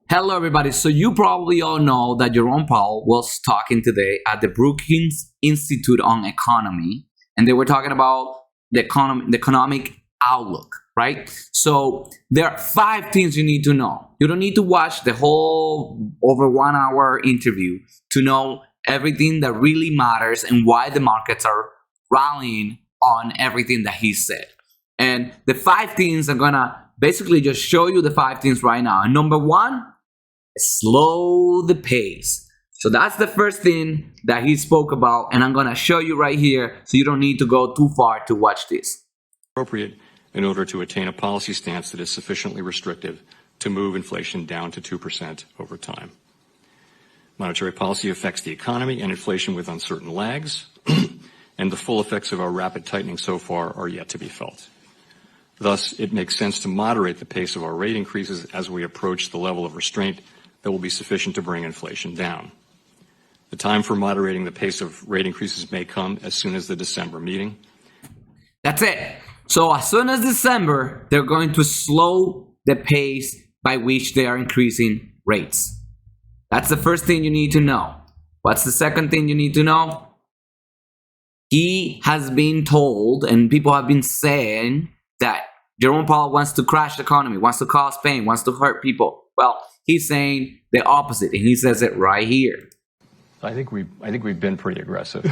Hello, everybody. So you probably all know that Jerome Powell was talking today at the Brookings Institute on Economy, and they were talking about the economic outlook, right? So there are five things you need to know. You don't need to watch the whole over 1 hour interview to know everything that really matters and why the markets are rallying on everything that he said. And the five things, I'm gonna basically just show you the five things right now. And number one, slow the pace. So that's the first thing that he spoke about, and I'm going to show you right here so you don't need to go too far to watch this. Appropriate in order to attain a policy stance that is sufficiently restrictive to move inflation down to 2% over time. Monetary policy affects the economy and inflation with uncertain lags, and the full effects of our rapid tightening so far are yet to be felt. Thus, it makes sense to moderate the pace of our rate increases as we approach the level of restraint that will be sufficient to bring inflation down. The time for moderating the pace of rate increases may come as soon as the December meeting. That's it. So as soon as December, they're going to slow the pace by which they are increasing rates. That's the first thing you need to know. What's the second thing you need to know? He has been told, and people have been saying, that Jerome Powell wants to crash the economy, wants to cause pain, wants to hurt people. Well, he's saying the opposite, and he says it right here. I think we've been pretty aggressive,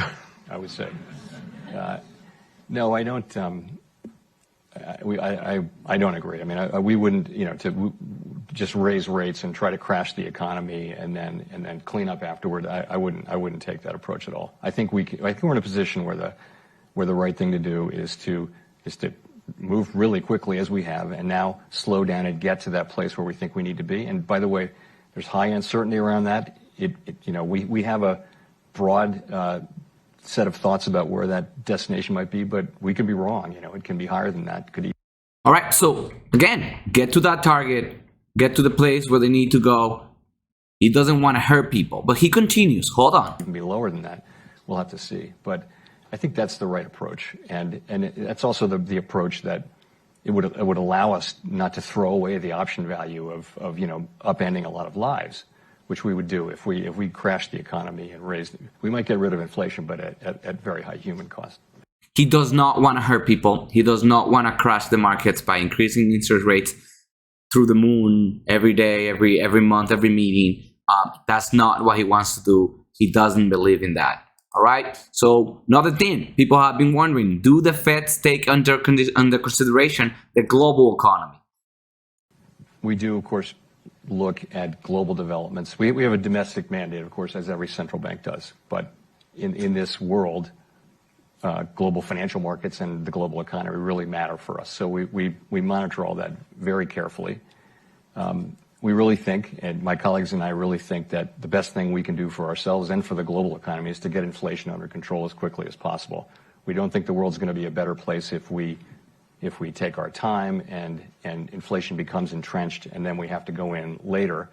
I would say. No, I don't. I don't agree. I mean, we wouldn't, to just raise rates and try to crash the economy and then clean up afterward. I wouldn't take that approach at all. I think we're in a position where the right thing to do is to move really quickly as we have, and now slow down and get to that place where we think we need to be. And by the way, there's high uncertainty around that. We have a broad set of thoughts about where that destination might be, but we could be wrong. It can be higher than that. All right. So again, get to that target, get to the place where they need to go. He doesn't want to hurt people, but he continues. Hold on. It can be lower than that. We'll have to see. But I think that's the right approach, and that's also the approach that it would allow us not to throw away the option value of upending a lot of lives, which we would do if we crashed the economy and we might get rid of inflation, but at very high human cost. He does not want to hurt people. He does not want to crash the markets by increasing interest rates through the moon every day, every month, every meeting. That's not what he wants to do. He doesn't believe in that. All right. So another thing, people have been wondering, do the Feds take under consideration the global economy? We do, of course, look at global developments. We have a domestic mandate, of course, as every central bank does. But in this world, global financial markets and the global economy really matter for us. So we monitor all that very carefully. We really think, and my colleagues and I really think, that the best thing we can do for ourselves and for the global economy is to get inflation under control as quickly as possible. We don't think the world's going to be a better place if we take our time and inflation becomes entrenched and then we have to go in later.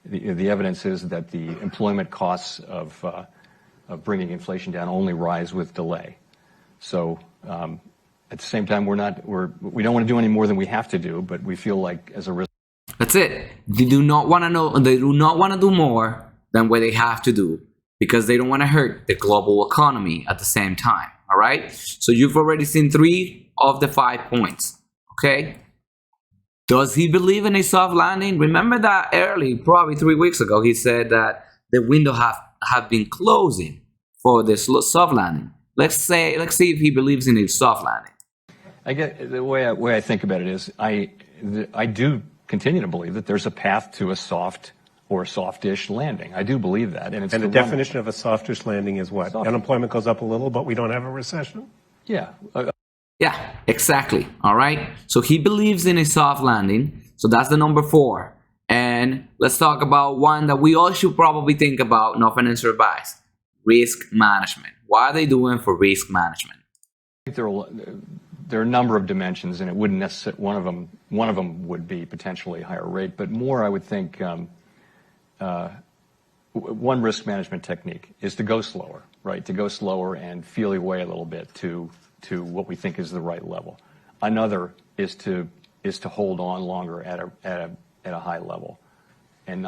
The evidence is that the employment costs of bringing inflation down only rise with delay. So at the same time, we don't want to do any more than we have to do, but we feel like as a risk. That's it. They do not want to do more than what they have to do because they don't want to hurt the global economy at the same time. All right. So you've already seen 3 of the 5 points. Okay. Does he believe in a soft landing? Remember that early, probably 3 weeks ago, he said that the window have been closing for this soft landing. Let's see if he believes in a soft landing. I get the way I think about it is I do continue to believe that there's a path to a soft or softish landing. I do believe that. And the definition of a softish landing is what? Unemployment goes up a little, but we don't have a recession? Yeah. Yeah, exactly. All right. So he believes in a soft landing. So that's the number 4. And let's talk about one that we all should probably think about, no financial advice. Risk management. What are they doing for risk management? I think there are a number of dimensions, and it wouldn't necessarily one of them would be potentially higher rate, but more I would think one risk management technique is to go slower, right? To go slower and feel your way a little bit to what we think is the right level. Another is to hold on longer at a high level. and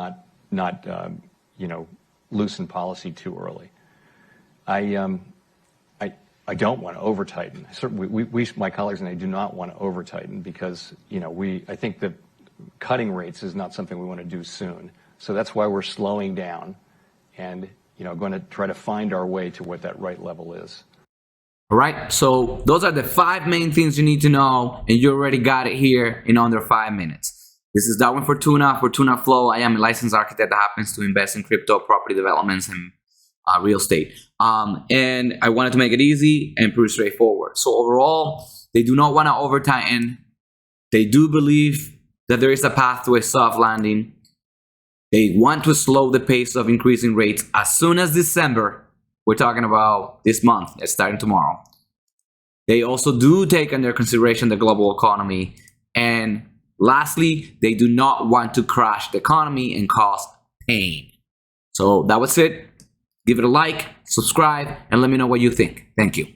not loosen policy too early. I don't want to over tighten. Certainly, my colleagues and I do not want to over tighten because I think that cutting rates is not something we want to do soon. So that's why we're slowing down and going to try to find our way to what that right level is. All right. So those are the 5 main things you need to know, and you already got it here in under 5 minutes. This is Darwin for Tuna Flow. I am a licensed architect that happens to invest in crypto, property developments, and real estate. And I wanted to make it easy and pretty straightforward. So overall, they do not want to over tighten. They do believe that there is a path to a soft landing. They want to slow the pace of increasing rates as soon as December. We're talking about this month. It's starting tomorrow. They also do take under consideration the global economy. And lastly, they do not want to crash the economy and cause pain. So that was it. Give it a like, subscribe, and let me know what you think. Thank you.